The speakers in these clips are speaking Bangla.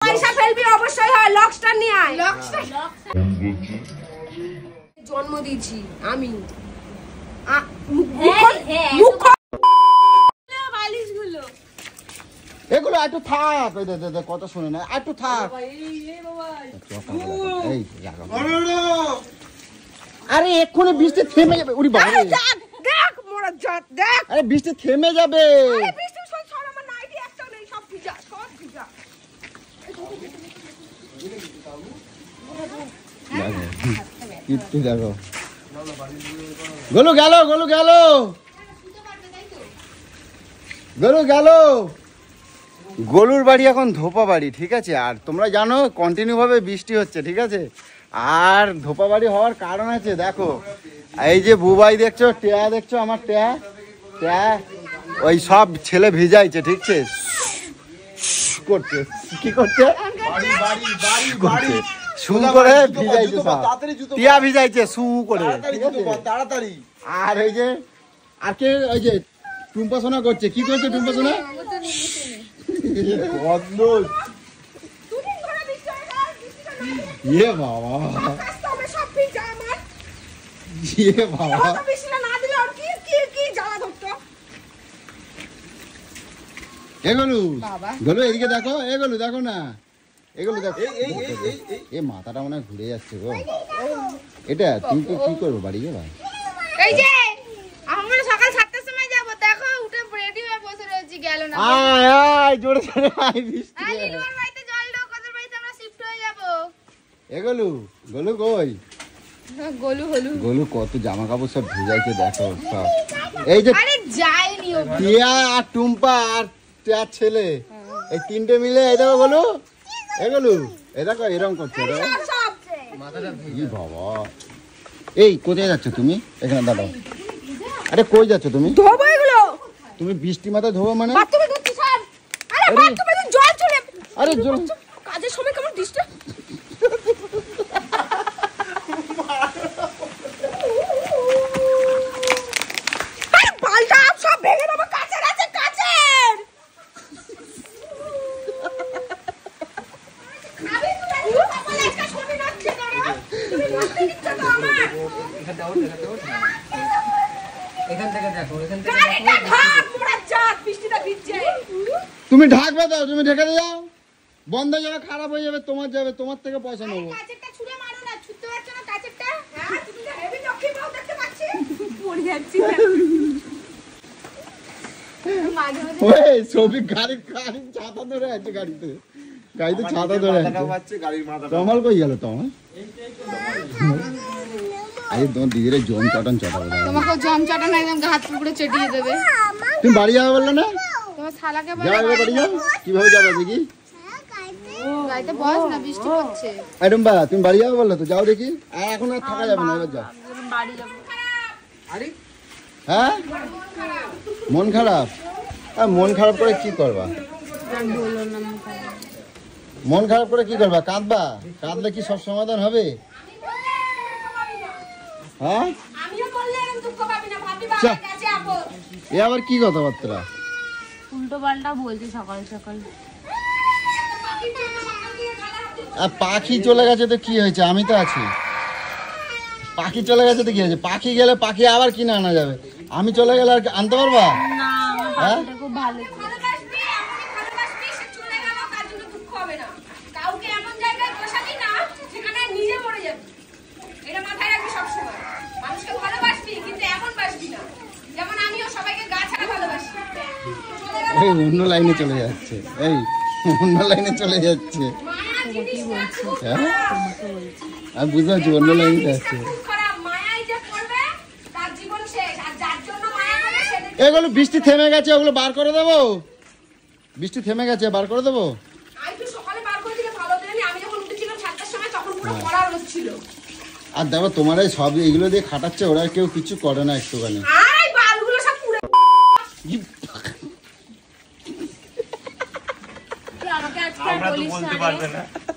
পয়সা ফেলবি অবশ্যই হয়, লকস্টার নিয়ে আয়। লকস্টার জন্ম দিয়েছি আমি। বালিশগুলো এগুলো একটু থাক, কত শুনে না, একটু থাক। আরে এক্ষুনি বৃষ্টি থেমে যাবে। উড়ি বাবা, দেখ মোরা জাত দেখ। আরে বৃষ্টি থেমে যাবে। আরে বৃষ্টি সব সর, আমার নাইটি একটা নেই, সব ভিজা, সব ভিজা। কিট্টু দেখো, গলু গেল, গলু গেল, গলু গেল। গলুর বাড়ি এখন ধোপা বাড়ি, ঠিক আছে। আর তোমরা জানো কন্টিনিউ ভাবে বৃষ্টি হচ্ছে, ঠিক আছে। আর ধোপা বাড়ি হওয়ার কারণ আছে, দেখো এই যে বুবাই দেখছো, টেয়া দেখছো, আমার টেয়া টেয়া, ওই সব ছেলে ভিজাইছে, ঠিক আছে, করছে কি করছে, শু করে ভিজাইছে সব, টিয়া ভিজাইছে শু করে, তাড়াতাড়ি। আর এই যে আর কে, ওই যে টুম্পা সোনা করছে, কি করছে টুম্পা সোনা? ইয়ে বাবা, ইয়ে বাবা, এগুলো গলু এদিকে দেখো, এগুলো দেখো না, এগুলো দেখো। এ মাথাটা মনে হয় ঘুরে যাচ্ছে গো। এটা তুমি কি করবো বাড়ি যাবা? এই যে আমরা সকাল 7টার সময় যাব, দেখো উঠে রেডি হয়ে বসে রয়েছি, গেল না। আয় আয় জোরে জোরে আয়, বৃষ্টি। আই লিলুয়ার বাড়িতে জল দাও, কদের বাড়িতে আমরা শিফট হয়ে যাব। এগুলো গলু কই? গলু হলু গলু কত জামা কাপড় সব ভিজাইছে দেখো সব। এই যে আরে যায়নি ও, টিয়া আর টুম্পা আর টিয়ার ছেলে, এই তিনটে মিলে এই দেখো গলু, এগুলো এই দেখো এরকম করছে। ই বাবা, এই কোথায় যাচ্ছ তুমি? এখানে দাঁড়াও। আরে কই যাচ্ছ তুমি? ধোবো এগুলো। তুমি বৃষ্টি মাথায় ধোবো মানে? বাথরুমে ঢুকছি স্যার। আরে বাথরুমে তো জল চলে। আরে জল কাজের সময় কেমন ডিস্টার্ব। আরে বালটা সব ভেঙে দেবো, কাচের আছে, কাচের। আমি তো সকালে একটা শুনে নাচছে না, তুমি নাচতে দিচ্ছ তো আমার। এখান থেকে দেখো, এখান থেকে গাড়িটা ঢাক, মোরা জাত, বৃষ্টিটা ভিজছে। তুমি ঢাকবে দাও, তুমি ঢেকে দাও, বন্ধ হয়ে যাবে, খারাপ হয়ে যাবে, তোমার যাবে, তোমার থেকে পয়সা নেবো। কাচেরটা ছুঁড়ে মারো না, ছুঁতে পারছো না কাচেরটা? হ্যাঁ, তুমি তো হেভি লক্ষ্মী বউ দেখতে পাচ্ছি। পড়ে যাচ্ছি না। মাঝে মাঝে ওই সবই গাড়ি ছাতা ধরে আছে, গাড়িতে ছাতা ধরে আছে। তমাল কই গেল? তমাল আরে তোমার দিদির জম চটন চটাবো। তোমাকে জম চাটানো একদম হাত পুকুরে চেটিয়ে দেবে। তুমি বাড়ি যাবে বললে না? তোমার শালাকে বলে যাও বাড়ি যাও। কিভাবে যাবে দেখি? গাইতে বস না, বৃষ্টি পড়ছে। আইডম্বা তুমি বাড়ি যাবে বললে তো, যাও দেখি। এখন আর থাকা যাবে না, এবার যাও। বাড়ি যাব। আরে হ্যাঁ মন খারাপ? মন খারাপ করে কি করবা? বলো না, মন খারাপ করে কি করবা? কাঁদবা? কাঁদলে কি সব সমাধান হবে? হ্যাঁ আমিও বললে এরকম দুঃখ পাবি না, ভাবি চা। বাবার কাছে আপদ। এ আবার কি কথাবার্তা? উল্টো পাল্টা বলছি সকাল সকাল। আর পাখি চলে গেছে তো কি হয়েছে, আমি তো আছি। পাখি চলে গেছে তো কি হয়েছে? পাখি গেলে পাখি আবার কিনে আনা যাবে, আমি চলে গেলে আর আনতে পারবা? না, আমার হ্যাঁ? পাখিটা খুব ভালো। ভালোবাসবি, আমাকে ভালোবাসবি, সে চলে গেল, তার জন্য দুঃখ হবে না। কাউকে এমন জায়গায় বসাবি না যেখানে নিজে মরে যাবি। এটা মাথায় রাখবি সবসময়। মানুষকে ভালোবাসবি, কিন্তু এমন বাসবি না যেমন আমিও সবাইকে গা ছাড়া ভালোবাসি। চলে গেল, এই অন্য লাইনে চলে যাচ্ছে, এই অন্য লাইনে চলে যাচ্ছে। মায়া জিনিস বলছি, হ্যাঁ আমি বুঝতে পারছি, অন্য লাইনে যাচ্ছে। খুব খারাপ। মায়াই যে করবে তার জীবন শেষ, আর যার জন্য মায়া করে সে এগুলো বৃষ্টি থেমে গেছে, ওগুলো বার করে দেবো। বৃষ্টি থেমে গেছে, বার করে দেবো। আমি তো সকালে বার করে দিলে ভালো হতো না। আমি যখন উঠেছিলাম 7টার সময় তখন পুরো পড়া রোদ ছিল। আর দেখো তোমার এই সব এগুলো দিয়ে খাটাচ্ছে, ওরা কেউ কিছু করে না একটুখানি। আর এই বালগুলো সব পুরো আমাকে আজকে আর বলিস না,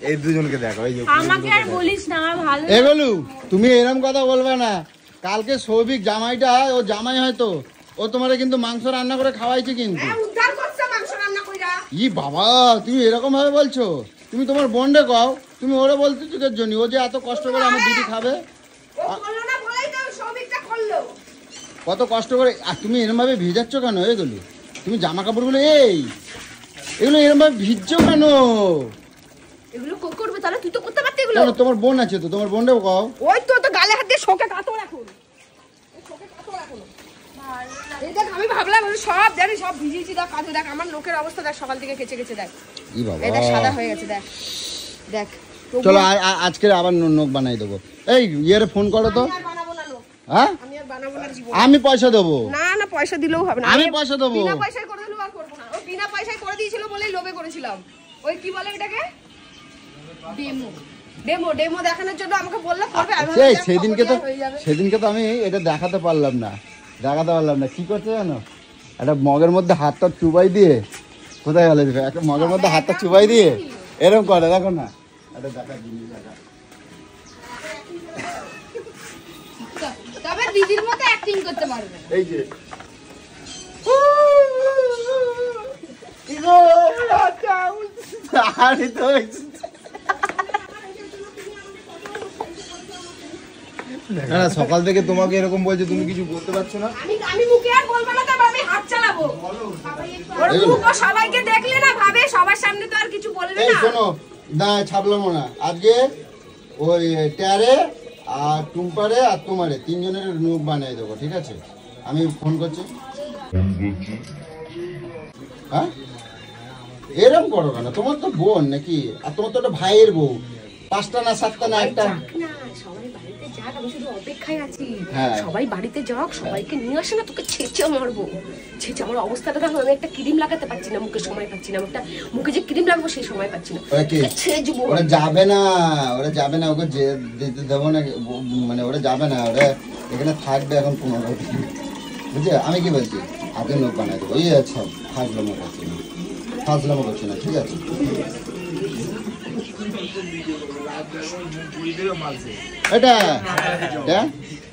এই দুজনকে দেখো, এই যে আমাকে আর বলিস না, আমার ভালো এগুলো তুমি এরকম কথা বলবে না। কালকে সৌভিক জামাইটা, ও জামাই হয়তো, ও তোমারে কিন্তু মাংস রান্না করে খাওয়াইছে কিন্তু। উদ্ধার করছে মাংস রান্না কইরা। ই বাবা, তুমি এরকম ভাবে বলছো? তুমি তোমার বোনরে কও, তুমি ওরে বলতে চুকের জন্য, ও যে এত কষ্ট করে আমার দিদি খাবে, ও করলো না বলেই তো সৌভিকটা করলো। কত কষ্ট করে। আর তুমি এরম ভাবে ভিজাচ্ছ কেন এগুলো? তুমি জামা কাপড়গুলো এগুলো এরম ভাবে ভিজছো কেন? এগুলো করবে তাহলে তুই তো করতে পারতি এগুলো। কেন তোমার বোন আছে তো, তোমার বোনরে কও। ওই তো গালে হাত দিয়ে শোকে কাতর এখন। এই দেখ আমি ভাবলাম সব জানি সব ভিজিয়েছি, দেখ কাজে দেখ আমার লোকের অবস্থা দেখ, সকাল থেকে কেচে কেচে দেখ। ই বাবা, এই দেখ সাদা হয়ে গেছে দেখ দেখ। চলো আজকে আবার নখ বানাই দেবো। এই ইয়েরে ফোন করো তো। আমি আর বানাবো না লোক, হ্যাঁ আমি আর বানাবো না জীবন। আমি পয়সা দেবো। না না পয়সা দিলেও হবে না, আমি পয়সা দেবো। বিনা পয়সায় করে দিলেও আর করবো না। ও বিনা পয়সায় করে দিয়েছিল বলেই লোভে করেছিলাম। ওই কি বলে এটাকে ডেমো ডেমো ডেমো দেখানোর জন্য আমাকে বললো করবে। আমি সেই সেদিনকে তো আমি এটা দেখাতে পারলাম না। কি করছে জানো, একটা মগের মধ্যে হাতটা চুবাই দিয়ে, কোথায় গেলে একটা মগের মধ্যে হাতটা চুবাই দিয়ে এরকম করে, দেখো না, এটা দেখা জিনিস দেখা। তবে দিদির মতো অ্যাক্টিং করতে পারবে। এই যে আরে তো না না, সকাল থেকে তোমাকে এরকম বলছে, তুমি কিছু বলতে পারছো না। আমি মুখে আর বলবো না, তবে আমি হাত চালাবো। ওর মুখ সবাইকে দেখলে না ভাবে সবার সামনে তো আর কিছু বলবে এই না। শোনো, না ছাপলাম না আজকে, ওই ট্যারে আর টুম্পারে আর তোমারে তিনজনের নখ বানিয়ে দেবো, ঠিক আছে? আমি ফোন করছি। হ্যাঁ এরম করো কেন? তোমার তো বোন নাকি, আর তোমার তো একটা ভাইয়ের বউ, 5টা না 7টা না একটা। না সবাই বাড়িতে যাক, আমি শুধু অপেক্ষায় আছি। হ্যাঁ। সবাই বাড়িতে যাক, সবাইকে নিয়ে আসে না, তোকে ছেঁচে মারবো। ছেঁচে আমার অবস্থাটা দেখো, আমি একটা ক্রিম লাগাতে পারছি না, মুখে সময় পাচ্ছি না, একটা মুখে যে ক্রিম লাগাবো সেই সময় পাচ্ছি না। ওরা কি? ছেঁচবো। ওরা যাবে না, ওকে যেতে দেবো না, মানে ওরা যাবে না, ওরা এখানে থাকবে এখন 15 দিন, বুঝলে? আমি কি বলছি, আগে নখ বানাই দেবো। এই আচ্ছা ফাজলামো করছি না, ঠিক আছে? এটা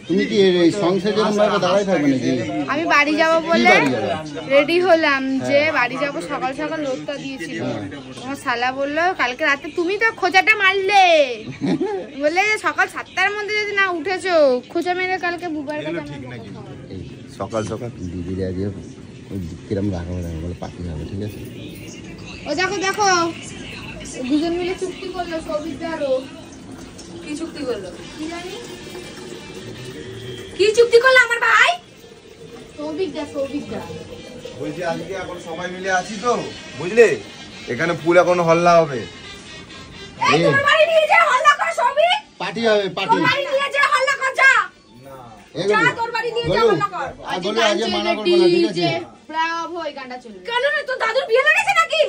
তুমি কি এই সংসার ভাবে দাঁড়াই থাকবে নাকি? আমি বাড়ি যাব বলে রেডি হলাম, যে বাড়ি যাব সকাল সকাল লোকটা দিয়েছিল। আমার শালা বললো কালকে রাতে তুমি তো খোঁচাটা মারলে, বলে সকাল 7টার মধ্যে যদি না উঠেছো, খোঁচা মেরে কালকে বুবার কাছে সকাল সকাল দিদির আগে ওই কিরম রাখা বলে পাখি হবে, ঠিক আছে? ও দেখো দেখো দুজন মিলে চুক্তি করলো, সৌভিকদারও। কি চুক্তি করলো? কি জানি কি চুক্তি করলো আমার ভাই? সৌভিকদার বলছি আজকে এখন সবাই মিলে আছি তো, বুঝলে? এখানে ফুল এখন হল্লা হবে। এই তোর বাড়ি নিয়ে যা হল্লা কর সবই। পার্টি হবে, পার্টি। তোর বাড়ি নিয়ে যা হল্লা কর যা। যা তোর বাড়ি নিয়ে যা হল্লা কর। আজ মানা করবো না, ঠিক আছে? প্রায় ওই গানটা চলবে। কেন রে, তোর দাদুর বিয়ে লেগেছে নাকি?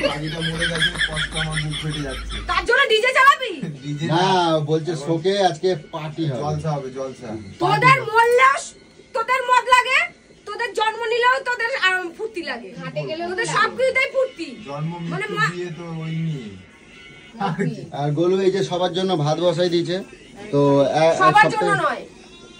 পাখিটা মরে গেছে, কষ্ট আমার বুক ফেটে যাচ্ছে। তার জন্য ডিজে চালাবি? ডিজে না, বলছে শোকে আজকে পার্টি হবে। জলসা হবে, জলসা। তোদের মরলেও তোদের মদ লাগে, তোদের জন্ম নিলেও তোদের ফুর্তি লাগে, হাটে গেলেও তোদের সব কিছুতেই ফুর্তি। জন্ম মানে মৃত্যু দিয়ে তো ওই নিয়ে। আর গোলু এই যে সবার জন্য ভাত বসাই দিয়েছে, তো সবার জন্য নয়,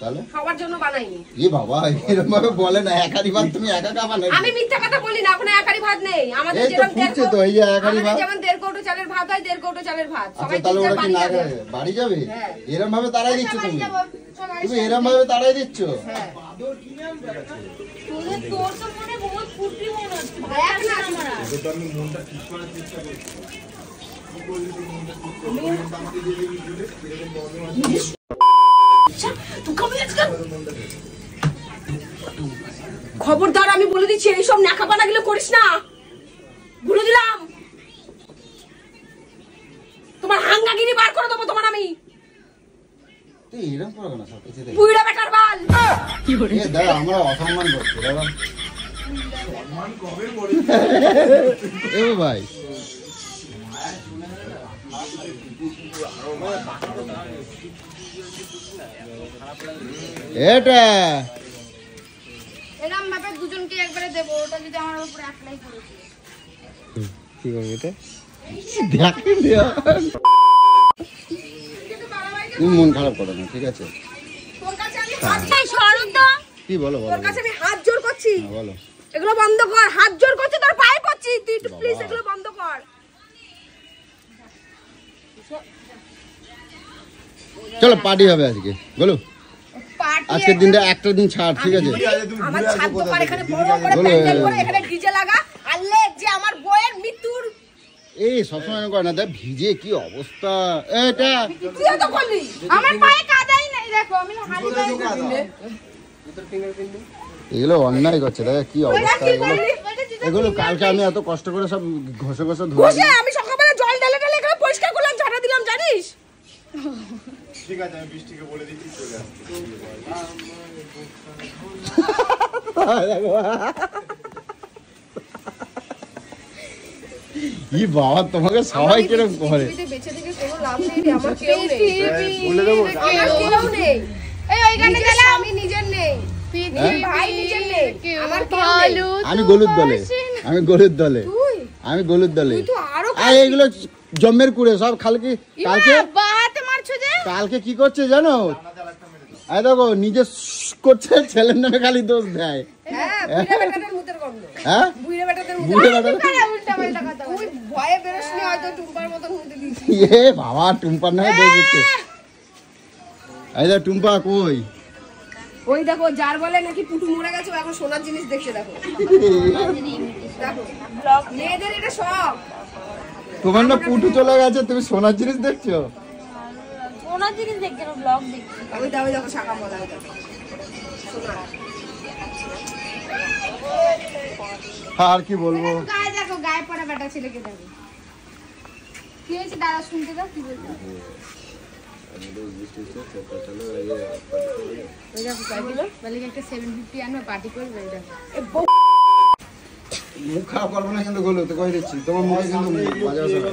তাহলে সবার জন্য বানাইনি। ই বাবা, এরকম ভাবে বলে না, একারি ভাত তুমি একা খাবা না। আমি মিথ্যা কথা বলি না, এখন একারি ভাত নেই আমাদের, এই তো যেরকম ফুটছে তো, এই যে একারি ভাত। যেমন 1.5 কৌটো চালের ভাত হয়, 1.5 কৌটো চালের ভাত। আচ্ছা সবাই তাহলে ওরা কি না যাবে। খাবে? বাড়ি যাবে? হ্যাঁ। এরম ভাবে তাড়াই দিচ্ছ তুমি, সবাই তুমি এরম ভাবে তাড়াই দিচ্ছ। হ্যাঁ। তোদের তোর তো মনে বহুত ফুর্তি মনে হচ্ছে। দেখ না তোমরা। ওকে তো আমি মনটা ঠিক করার চেষ্টা করছি। খবরদার আমি বলে দিচ্ছি, এইসব ন্যাকাপানা গুলো করিস না, বলে দিলাম। তোমার হাঙ্গাগিরি বার করে দেবো তোমার আমি। তুই এরম করো না সব কিছু দেখে। বুইড়া বেটার বাল। এ দাদা, আমরা অসম্মান করছি দাদা। সম্মান কবে করে? এ ভাই এটা এরকম ভাবে দুজনকে একবারে দেবো, ওটা যদি আমার উপরে অ্যাপ্লাই করেছে। কি করবে এটা? দেখেন দেয়া। তুমি মন খারাপ করো না, ঠিক আছে? তোর কাছে আমি হাত চাই, সরুন তো। কি বলো বলো তোর কাছে আমি হাত জোর করছি, বলো। এগুলো বন্ধ কর। হাত জোর করছি, তোর পায়ে পড়ছি, তুই একটু প্লিজ এগুলো বন্ধ কর। চলো পার্টি হবে আজকে বলো পার্টি আজকের দিনটা একটা দিন ছাড় ঠিক আছে আমার ছাদ দোকান এখানে বড় করে বলো, প্যান্ডেল করে এখানে ডিজে লাগা আর লেখ যে আমার বউয়ের মৃত্যুর এই সবসময় এরকম করে না দেখ ভিজে কি অবস্থা এটা তুই তো করলি আমার পায়ে কাদাই নাই দেখো আমি হালি পায়ে এগুলো অন্যায় করছে দেখ কি অবস্থা কি এগুলো করলি এগুলো কালকে আমি এত কষ্ট করে সব ঘষে ঘষে ধুয়ে বসে আমি সকালবেলা জল ঢেলে ঢেলে এখানে পরিষ্কার করলাম ঝাড়া দিলাম জানিস ঠিক আছে আমি বৃষ্টিকে বলে দিচ্ছি চলে আসতে ই বাবা তোমাকে সবাই কিরকম করে পৃথিবীতে বেঁচে থেকে কোনো লাভ নেই রে, আমার কেউ নেই বলে দেবো আমার কেউ নেই এই ওইখানে নিজের গেলাম স্বামী নিজের নেই নিজের ভাই নিজের নেই আমার কেউ নেই আমি গলুর দলে আমি গলুর দলে তুই আমি গলুর দলে তুই তো আরো আর এইগুলো জম্মের কুড়ে সব কালকে কালকে বাহাতে মারছো যে কালকে কি করছে জানো এই দেখো নিজে করছে ছেলের নামে খালি দোষ দেয় হ্যাঁ বুড়া বেটাদের মুতের গন্ধ হ্যাঁ বুড়া বেটাদের মুতের বুড়ে বেটা উল্টা পাল্টা কথা তুই ভয়ে বেরোসনি হয়তো টুম্পার মতন মুতে দিয়েছিস এ বাবা টুম্পার নামে দোষ দিচ্ছে এই দেখ টুম্পা কই ওই দেখো যার বলে নাকি পুটু মরে গেছে ও এখন সোনার জিনিস দেখছে দেখো দেখো মেয়েদের এটা শখ তোমার না পুটু চলে গেছে তুমি সোনার জিনিস দেখছো ওনার জিনিস দেখছি না, ব্লগ দেখছি। ওই দেখো শাখা বলা ওই দেখো সোনা আর কি বলবো গায়ে দেখো গায়ে পড়া বেটা ছেলেকে দেখো কি হয়েছে দাঁড়া শুনতে দাও কি বলছো ওই দেখো কয়গুলো বলে একটা 750 আনবে পার্টি করবে এই দেখো মুখ খারাপ করবো না কিন্তু গলু তো কই দিচ্ছি তোমার মুখে কিন্তু বাজে আসে না।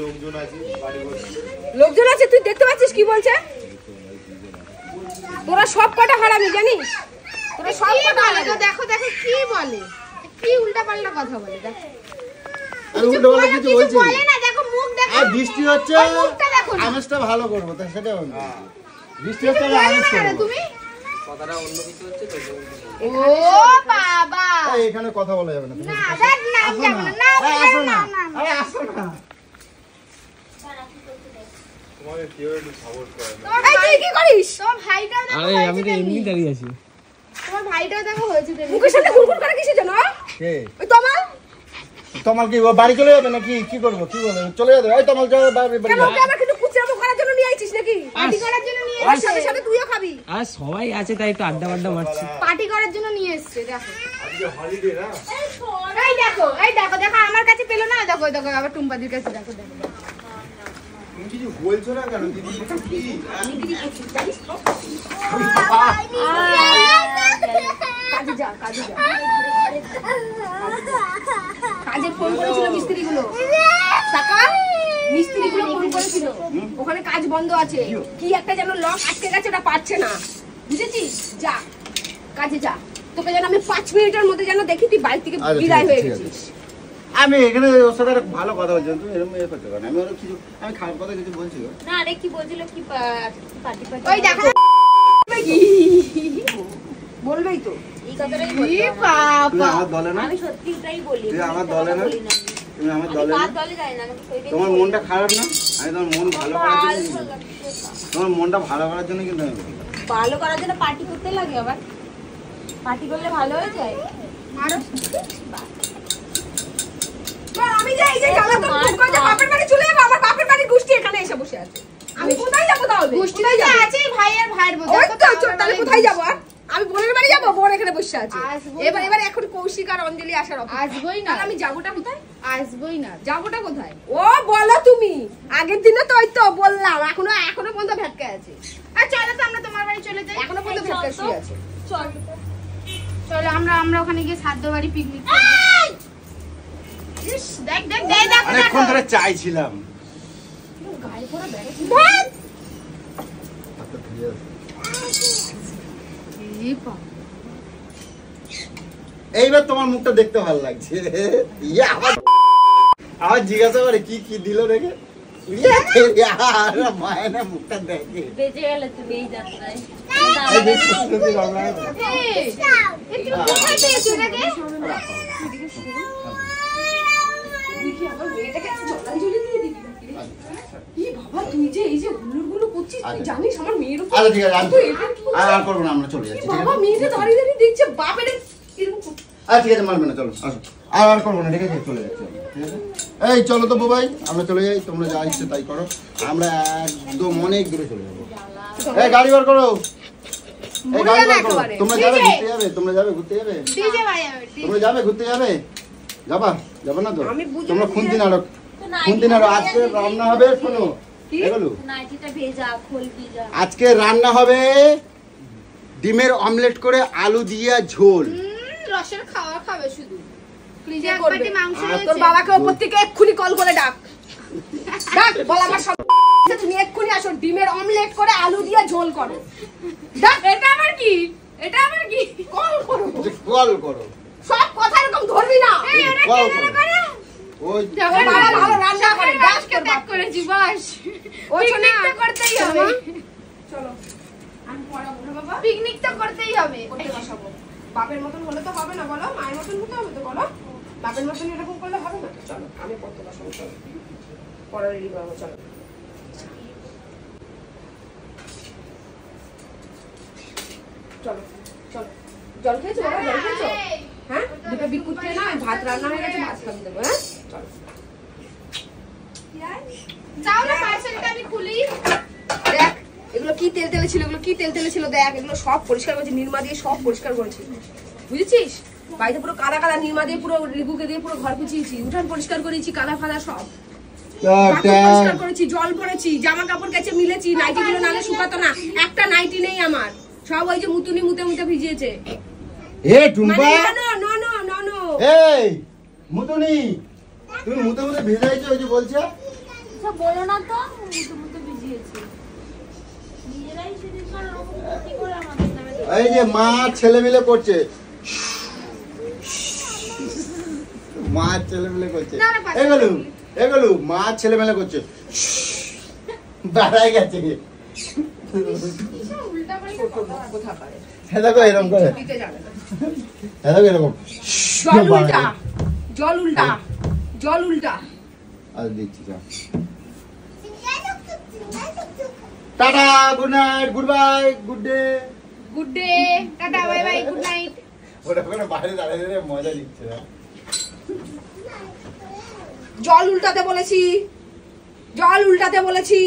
লোকজন আছে বাড়ি বসে লোকজন আছে তুই দেখতে পাচ্ছিস কি বলছে তোরা সব কটা হারামি জানিস তোরা সব কি কটা বলে হারামি গো দেখো দেখো কি বলে কি উল্টা পাল্টা কথা বলে দেখো আর উল্টো পাল্টা কিছু বলছি বলে না দেখো মুখ দেখো আর বৃষ্টি হচ্ছে ওর মুখটা দেখো না। আমেজটা ভালো করবো তাই সেটা বলবো বৃষ্টি হচ্ছে আমি বলে আমেজ না কেন করবো তুমি কথাটা অন্য কিছু হচ্ছে তো ও বাবা এই, এখানে কথা বলা যাবে না তুমি না দেখ না আমি যাবো না না এই, আসো না আরে আসো না তোমাকে কেউ একটু সাপোর্ট করে না এই তুই কি করিস তোমার ভাইটাও দেখো আরে আমি তো হয়েছে এমনি তেমনি। দাঁড়িয়ে আছি তোমার ভাইটাও দেখো হয়েছে তেমনি। মুখের সাথে গুনগুন করে কিসের জন্য কে ওই তোমার তোমার কি ও বাড়ি চলে যাবে নাকি কি করবো কি বলবো চলে যাবে এই তোমার যাবে বাড়ি বাড়ি কেন ওকে আবার কিন্তু কুচরামো করার জন্য নিয়ে আইছিস নাকি পার্টি করার জন্য নিয়ে ওর সাথে সাথে তুইও খাবি আর সবাই আছে তাই একটু আড্ডা মাড্ডা মারছি পার্টি করার জন্য নিয়ে এসেছে দেখো আজকে হলিডে না এই দেখো দেখো আমার কাছে পেলো না দেখো দেখো আবার টুম্পাদির কাছে দেখো দেখো তুমি কিছু বলছো না কেন দিদি কি কাজে যা কাজে ফোন করেছিল মিস্ত্রিগুলো টাকা মিস্ত্রিগুলো ফোন করেছিল ওখানে কাজ বন্ধ আছে কি একটা যেন লক আটকে গেছে ওটা পাচ্ছে না বুঝেছিস যা কাজে যা তোকে যেন আমি 5 মিনিটের মধ্যে যেন দেখি তুই বাড়ি থেকে আচ্ছা, বিদায় হয়ে ঠিক আছে। গেছিস আমি এখানে ওর সাথে একটা ভালো কথা বলছি তুমি এরকম ইয়ে করতে পারো না। আমি ওর কিছু আমি খারাপ কথা কিছু বলছি না। না আরে কি বলছিল কি পার্টি পার্টি ওই দেখো বলবেই তো এই কথাটাই ই বলতো তুমি বাবা আমার দলে না আমি সত্যি তাই বলি তুই আমার মিথ্যা দলে কথা না? বলি না তুমি আমার আমি দলে না কার দলে যাই না আমি শরীরে তোমার মনটা খারাপ না আমি তোমার মন ভালো করার জন্য ভালো লাগছে। তোমার মনটা ভালো করার জন্য কিন্তু আমি বলি। ভালো করার জন্য পার্টি করতে লাগে আবার পার্টি করলে ভালো হয়ে যায় মারো মা, আমি যাই যে জ্বালা তো খুব করে যে বাপের বাড়ি চলে যাবো আমার বাপের বাড়ির গোষ্ঠী এখানে এসে বসে আছে আমি কোথায় যাবো তাহলে গোষ্ঠী কোথায় তো যাবো? আছেই ভাই আর ভাইয়ের বোঝা ওই তো তাহলে কোথায় যাবো আর? আমি বোনের বাড়ি যাবো বোন এখানে বসে আছে আসবো এবার এখন কৌশিক আর অঞ্জলি আসার অপেক্ষা আসবোই না তাহলে আমি যাবোটা কোথায় আসবোই না যাবোটা কোথায় ও বলো তুমি আগের দিনে তো ওই তো বললাম এখনো পর্যন্ত ভেটকে আছে আর চলো তো আমরা তোমার বাড়ি চলে যাই এখনো পর্যন্ত চল ভেটকে তো। শুয়ে আছে চল চলো আমরা ওখানে গিয়ে সাধ্য বাড়ি পিকনিক করবো ইস, দেখ দেখ দেখ দেখো অনেকক্ষণ ধরে চাইছিলাম গায়ে পড়া বেড়ে এই বাবা। এইবার তোমার মুখটা দেখতে ভালো লাগছে ইয়ে আবার জিজ্ঞাসা করে কি কি দিল দেখে মায়ের মুখটা দেখে বেঁচে গেলে তুমি এই যাত্রায় এই যে সুন্দরী বাংলা। এই, তুমি কোথায় পেয়েছো এটাকে? দেখি আমার মেয়েটাকে আচ্ছা। জানিস আমার মেয়ের উপর আচ্ছা ঠিক আছে তুই এটা কি আর করবো না, আমরা চলে যাচ্ছি, ঠিক বাবা আছে? মেয়েটা দাঁড়িয়ে দাঁড়িয়ে দেখছে বাপের এরকম আচ্ছা ঠিক আছে, মারবে না, চলো আসো। আর করবো না, ঠিক আছে, চলে যাচ্ছি আমরা, ঠিক আছে? এই চলো তো বাবাই, আমরা চলে যাই, তোমরা যা ইচ্ছে তাই করো, আমরা একদম অনেক দূরে চলে যাবো। এই গাড়ি বার করো, এই গাড়ি বার করো। তোমরা যাবে ঘুরতে যাবে? তোমরা যাবে ঘুরতে যাবে? ডিজে ভাই আমি তোমরা যাবে ঘুরতে যাবে? যাবা যাবে না তো? আমি বুঝি তোমরা না, খুন্তি নাড়ো, খুন্তি নাড়ো। আজকে রান্না হবে, শোনো এগুলো, নাইটিটা ভেজা খোল ভিজা। আজকে রান্না হবে ডিমের অমলেট করে আলু দিয়ে ঝোল। রসের খাওয়া খাবে শুধু ফ্রিজে কে এক করবে? বাটি মাংস তোর রয়েছে বাবাকে ওপর থেকে এক্ষুনি কল করে ডাক ডাক বল আমার সব তুমি এক্ষুনি আসো ডিমের অমলেট করে আলু দিয়ে ঝোল করো ডাক এটা আবার কি এটা আবার কি কল করো কল করো, সব কথা এরকম ধরবি না এই এটা কল কি করো। করে ওই ওর বাবা ভালো রান্না করে ডাক আজকে ত্যাগ করেছি বাস ও শোনা পিকনিক তো করতেই হবে চলো আমি পড়াবো না বাবা পিকনিক তো করতেই হবে করতে বসাবো বাপের মতন হলে তো হবে না বলো মায়ের মতন হতে হবে তো বলো বাপের মতন এরকম করলে হবে না তো চলো আমি পড়তে বসাবো চলো পড়া রেডি করবো চলো চলো চলো জল খেয়েছো বাবা জল খেয়েছো হ্যাঁ দুটো বিস্কুট খেয়ে না ভাত রান্না হয়ে গেছে ভাত খাবি দেবো হ্যাঁ চলো যাও না পার্সেলটা আমি খুলি দেখ এগুলো কি তেল তেলে ছিল এগুলো কি তেল তেলে ছিল দেখ এগুলো সব পরিষ্কার করেছি নির্মা দিয়ে সব পরিষ্কার করেছি বুঝেছিস বাড়িতে পুরো কাদা কাদা নির্মা দিয়ে পুরো রিগুকে দিয়ে পুরো ঘর পুছিয়েছি উঠান পরিষ্কার করেছি কাদা ফাদা সব বাথরুম পরিষ্কার করেছি জল পড়েছি জামা কাপড় কেচে মিলেছি নাইটি গুলো নালে শুকাতো না একটা নাইটি নেই আমার সব ওই যে মুতুনি মুতে মুতে ভিজিয়েছে এ Tumpa, no no no no no এই মুতুনি, তুমি মুতে মুতে ভেজাইছো ওই যে বলছে। সব বলো না তো মুতো মুতো ভিজিয়েছি নিজেরাই সেদিন ওরকম ক্ষতি করে আমাদের নামে দোষ। এই যে মা ছেলে মিলে করছে, মা ছেলে মিলে করছে, না, না, পাশে এগুলো এগুলো মা ছেলে মিলে করছে, বাড়াই গেছে। উল্টা করে কোথা পারে হ্যাঁ দেখো এরকম করে, দিতে যাবে না হ্যাঁ দেখো এরকম জল উল্টা জল উল্টা জল উল্টা আর দিচ্ছি যা। Tata, good night, good bye, good day. Good day tata bye bye good night ওটা ওখানে বাইরে দাঁড়িয়ে দাঁড়িয়ে মজা দিচ্ছে। জল উল্টাতে বলেছি জল উল্টাতে বলেছি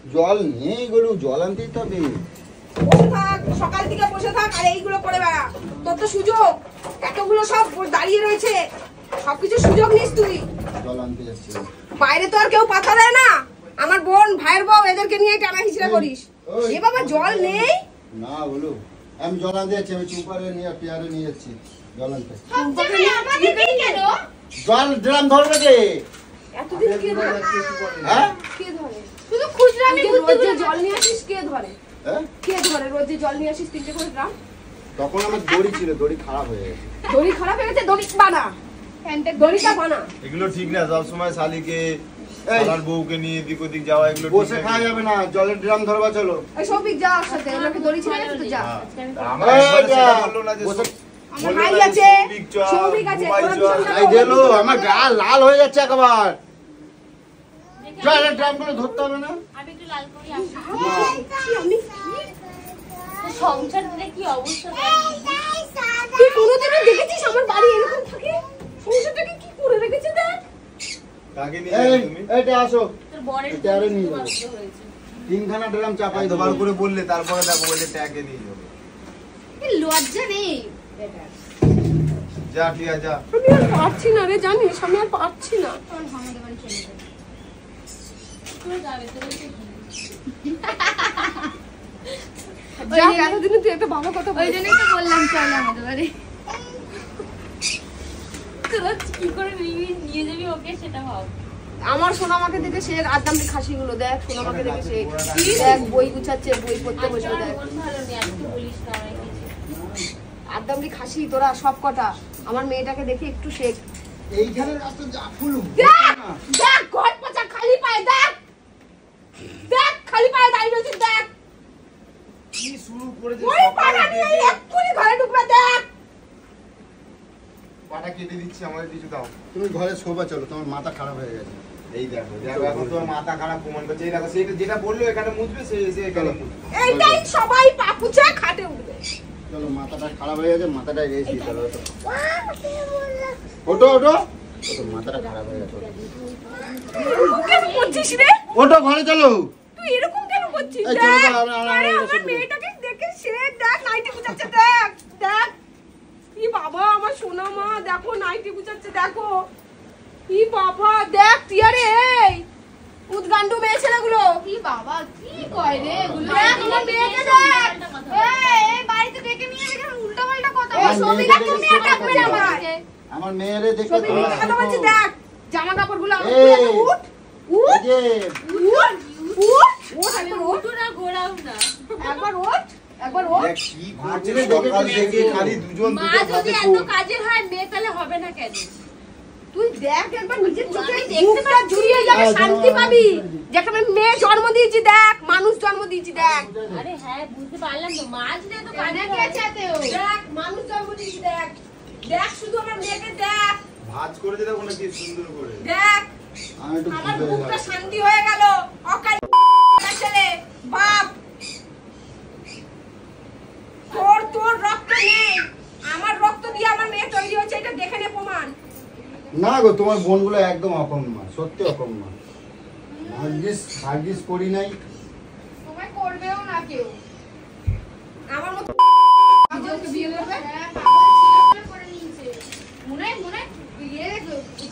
জল নেই গলু, জল আনতেই তো হবে। বসে থাক সকাল থেকে বসে থাক আর এইগুলো করে বেড়া তোর তো সুযোগ এতগুলো সব দাঁড়িয়ে রয়েছে সবকিছু সুযোগ নিস তুই জল আনতে যাচ্ছি। বাইরে তো আর কেউ পাতা দেয় না আমার বোন ভাইয়ের বউ এদেরকে নিয়ে টানা হিচড়া করিস এ বাবা জল নেই না বলু, আমি জল আনতে যাচ্ছি, আমি চুপারে নিয়ে পেয়ারে নিয়ে যাচ্ছি জল আনতে। আমাদেরকেই কেন জল ড্রাম ধরবে কে? এতদিন কে ধরে হ্যাঁ কে ধরে শুধু খুচরা আমি তুই রোজ যে জল নিয়ে আসিস কে ধরে হ্যাঁ? কে ধরে রোজ যে জল নিয়ে আসিস 3টে করে ড্রাম তখন আমার দড়ি ছিল, দড়ি খারাপ হয়ে গেছে। দড়ি খারাপ হয়ে গেছে দড়ি বানা দড়িটা বানা এগুলো ঠিক না, সবসময় শালিকে শালার বউকে নিয়ে এদিক ওদিক যাওয়া এগুলো ঠিক বসে না। খাওয়া যাবে না, জলের ড্রাম ধরবা চলো। এই সৌভিক যা ওর সাথে ওনাকে দড়ি ছিঁড়ে গেছে তো যা আমার একবারে সেটা বললো না যে বসে- আমার বললো ভাই না যে আছে সৌভিক চ, সৌভিক আছে বুবাই ওরা চ। দুজনকে এই গেলো, আমার গা লাল হয়ে যাচ্ছে একবার। জলের ড্রাম গুলো ধরতে হবে না? আমি একটু লাল করি আসি আমি সংসারটা কি অবস্থা তুই কোনোদিনও দেখেছিস আমার বাড়ি এরকম থাকে সংসারটাকে কি করে রেখেছে দেখ কাকে নিয়ে এই, যাবে তুমি? এইটা আসো, তোর বরের এটা আরো নিয়ে যাবো। বাধ্য হয়েছে 3খানা ড্রাম চাপাই দেবো। এতবার করে বললে তারপরে দেখো বললে ট্যাগে নিয়ে যাবে। লজ্জা নেই যা টিয়া যা। আমি আর পারছি না রে জানিস আমি আর পারছি না তোর আমাদের বাড়ি চলে যাবে তুই যাবে তো বলছে যা এতদিনে তুই একটা ভালো কথা ওই বলিস জন্যই তো বললাম চল আমাদের বাড়ি তোরা কি করে নিয়ে যাবি ওকে সেটা ভাব আমার সোনামাকে দেখে সে আদামরি খাসিগুলো দেখ সোনামাকে দেখে সে দেখ বই গুছাচ্ছে বই পড়তে বসে দেখ মন ভালো নেই আজকে বলিস না অনেক কিছু আদামরি খাসি তোরা সব কটা আমার মেয়েটাকে দেখে একটু শেখ এইখানে রাস্তা যা ফুল দেখ দেখ ঘর পোছা খালি পায়ে দেখ দেখ খালি পায়ে দাঁড়িয়ে রয়েছিস দেখ কি শুরু করেছে ওই পাটা নিয়ে এক্ষুনি ঘরে ঢুকবে দেখ পাটা কেটে দিচ্ছি আমাদের কিছু দাও। তুমি ঘরে শোবা চলো, তোমার মাথা খারাপ হয়ে গেছে। এই দেখো দেখো এখন তোমার মাথা খারাপ প্রমাণ করছে। এই দেখো সেটা যেটা বললো এখানে মুছবে সে এসে এখানে মুছবে। এইটাই সবাই পাপুচা খাটে উঠবে। চলো মাথাটা খারাপ হয়ে গেছে, মাথাটা রেস্ট দিতে হবে। ওটো ওটো ওটো, মাথাটা খারাপ হয়ে গেছে। কেন করছিস রে? ওটো ঘরে চলো। তুই এরকম কেন করছিস? এই চলো, দেখ, আমরা আরে এসে আমার বলি। মেয়েটাকে দেখে সে দেখ নাইটি গুছাচ্ছে, দেখ দেখ। ই বাবা আমার সোনা মা, দেখো নাইটি গুছাচ্ছে, দেখো। ই বাবা দেখ টিয়ারে, এই উদ্গান্ডু মেয়ে ছেলেগুলো। কি বাবা কি কয় রে এগুলো? দেখ আমার মেয়েকে দেখ। এই বাড়িতে ডেকে নিয়ে এসে উল্টা পাল্টা কথা আমার বলছো। মেয়েকে তুমি দেখে একটা কথা মেয়ে বলো। আমাকে। আমার মেয়েরে দেখে ছবি নিয়ে কথা বলছি, দেখ জামা কাপড়গুলো আমার এই। খুলে উঠ উঠ এই যে উঠ উঠ উঠ, একবার উঠ, উঠো না, গোড়াও না। একবার উঠ, একবার উঠ। দেখ কি করছে সকাল থেকে খালি দুজন মা দুজন যদি হাতে এত ফোন। কাজের হয়, মেয়ে তাহলে হবে না কেন? তুই দেখ একবার নিজের চোখে আমি দেখতে মুখটা জুড়িয়ে যাবে, হ্যাঁ, শান্তি হ্যাঁ, পাবি হ্যাঁ। যে একটা মেয়ে জন্ম দিয়েছি, দেখ মানুষ জন্ম দিয়েছি, দেখ আরে হ্যাঁ, বুঝতে পারলাম তো। মা যদি এত কানে কাজের কে হয়, চাতে ও? দেখ মানুষ জন্ম দিয়েছি, দেখ দেখ শুধু আমার মেয়েকে দেখ ভাঁজ করে দিতে কোনো কি সুন্দর করে। দেখ। আমি একটু আমার খুঁজে মুখটা যাই। শান্তি হয়ে গেল। অকাল ছেলে বাপ, তোর রক্ত নেই, আমার রক্ত দিয়ে আমার মেয়ে তৈরি হয়েছে, এটা দেখে নে প্রমাণ। না গো, তোমার বোনগুলো একদম অকম্মা, সত্যি অকম্মা। হাগিস করি নাই। তোমায় করবেও না কেউ। আমার মতো ওকে বিয়ে করবে? হ্যাঁ, পাগল ছিল বলে করে নিয়েছে। মনে হয় বিয়ে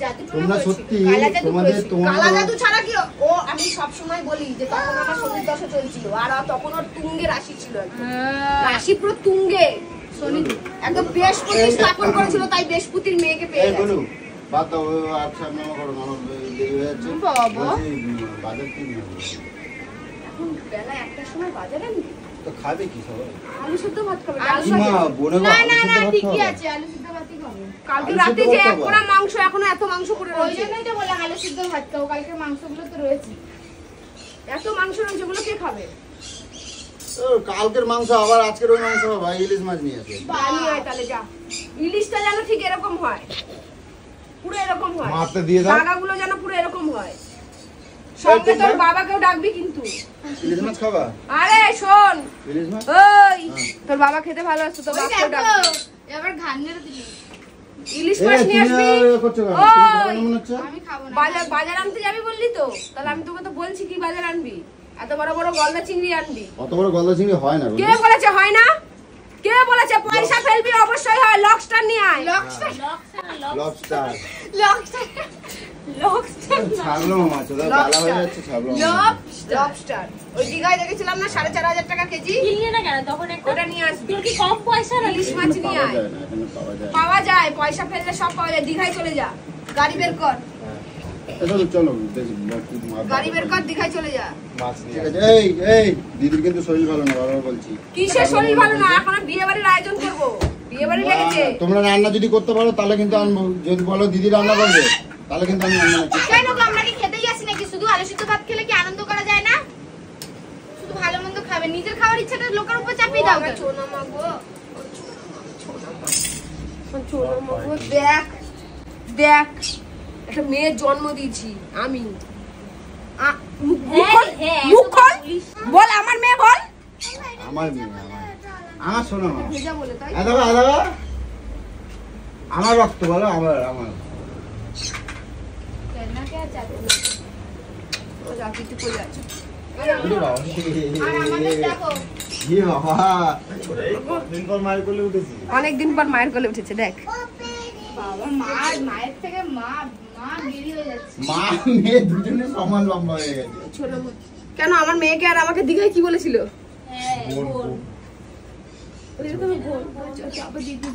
জাদু টোনা তোমরা করেছিল। সত্যি কালা জাদু তোমাদের করেছিল। তোমার কালা জাদু ছাড়া কি ও, আমি সব সময় বলি যে তখন আমার শনির দশা চলছিল, আর তখন ওর তুঙ্গে রাশি ছিল একদম। রাশি পুরো তুঙ্গে, শনি একদম বৃহস্পতি স্থাপন করেছিল, তাই বৃহস্পতির মেয়েকে পেয়ে এই গেছে। বলু বাদ দাও, আচ্ছা আমি করো না, আমার দেরি হয়ে যাচ্ছে। বাবা। বলছি, বাজার কি নিয়ে আসবো? এখন বেলা 1টার সময় বাজারে আনবি? তো খাবে কি সবাই? আলু সেদ্ধ ভাত খাবে, আলু ডাল মা ভাত। বোনে না না না ভাত ঠিকই খাওয়া? আছে, আলু সিদ্ধ ভাতই খাবো। কালকে আলু রাতে সেদ্ধ যে ভাত এক খাবো? কোনা মাংস, এখনো এত মাংস করে ওই রয়েছে। জন্যই তো বললাম আলু সিদ্ধ ভাত খাবো, কালকে মাংসগুলো তো রয়েছে। এত মাংস রয়েছে, ওগুলো কে খাবে? ও, কালকের মাংস আবার আজকের ওই মাংস ভাই, ইলিশ মাছ নিয়ে আসে। বানি হয় তাহলে যা। ইলিশটা যেন ঠিক এরকম হয়, পুরো এরকম হয়। মাছটা দিয়ে দাও। দাগাগুলো যেন পুরো এরকম হয়। সঙ্গে তোর বাবাকেও ডাকবি কিন্তু। ইলিশ মাছ খাবা? আরে শোন, ইলিশ মাছ? ওই তোর বাবা খেতে ভালোবাসতো, তোর ওই বাবাকেও দেখো, ডাকবি। এবার ঘান মেরে দিলি। ইলিশ এই, মাছ নিয়ে তুমি আসবি। আর করছো কেন? ওই। তুমি খাবে না মনে হচ্ছে? আমি খাবো না। বাজার আনতে যাবি বললি তো, তাহলে আমি তোকে তো বলছি কি বাজার আনবি। এত বড় বড় গলদা চিংড়ি আনবি। অত বড় গলদা চিংড়ি হয় না গো। কে বলেছে হয় না? কে বলেছে? পয়সা ফেলবি অবশ্যই হয়। লবস্টার নিয়ে আয়। লবস্টার লবস্টার লবস্টার লবস্টার ছাগলো মাছ, ওটা গালা হয়ে যাচ্ছে ছাগলো মাছ। লবস্টার ওই দীঘায় দেখেছিলাম না, 4,500 টাকা কেজি। কিনলে না কেন তখন একটা? ওটা নিয়ে আসবি। তোর কি কম পয়সা না? ইলিশ মাছ এখানে নিয়ে পাওয়া আয়। যায় না, এখানে পাওয়া যায় না। পাওয়া যায়, পয়সা ফেললে সব পাওয়া যায়। দীঘায় চলে যা, গাড়ি বের কর, চলো চলো দেখি কি মাছ গাড়ি বের কর, দীঘায় চলে যা। মাছ ঠিক নিয়ে আছে। এই দিদির কিন্তু শরীর ভালো না, বারবার বলছি। কিসের শরীর ভালো না? এখন বিয়ে বাড়ির আয়োজন করবো, বিয়ে বাড়ি লেগেছে। তোমরা রান্না যদি করতে পারো তাহলে কিন্তু আনবো, যদি বলো দিদি রান্না করবে তাহলে কিন্তু আমি রান্না করছি। কেন গো, আমরা কি খেতেই আসি নাকি? শুধু আলু সিদ্ধ ভাত খেলে কি আনন্দ করা যায় না? শুধু ভালো মন্দ খাবে, নিজের খাওয়ার ইচ্ছাটা লোকের উপর চাপিয়ে দাও কেন? সোনা মা গো, সোনা মা গো, দেখ দেখ, একটা মেয়ের জন্ম দিয়েছি আমি। মুখ খোল, হ্যাঁ, মুখ খোল, বলিস। বল আমার মেয়ে, বল। আমার মেয়ে, আমার শোনো না। ভেজা বলে তাই। আমার রক্ত বলো, আমার কেনাকে আর চাতে না। ও যা কিছু কই যাচ্ছে। ওরে বাবা। আর আমাদের দেখো, কি বাবা, দিন পর মায়ের কোলে উঠেছি। অনেকদিন পর মায়ের কোলে উঠেছে, দেখ। বাবা মায়ের থেকে মা বেরি হয়ে যাচ্ছে। মা মেয়ে দুজনে সমান লম্বা হয়ে গেছে। ছোট বোন। কেন আমার মেয়েকে আর আমাকে দীঘায় কি বলেছিল? হ্যাঁ, বোন। এরকম বোন। আচ্ছা, আবার দিদি।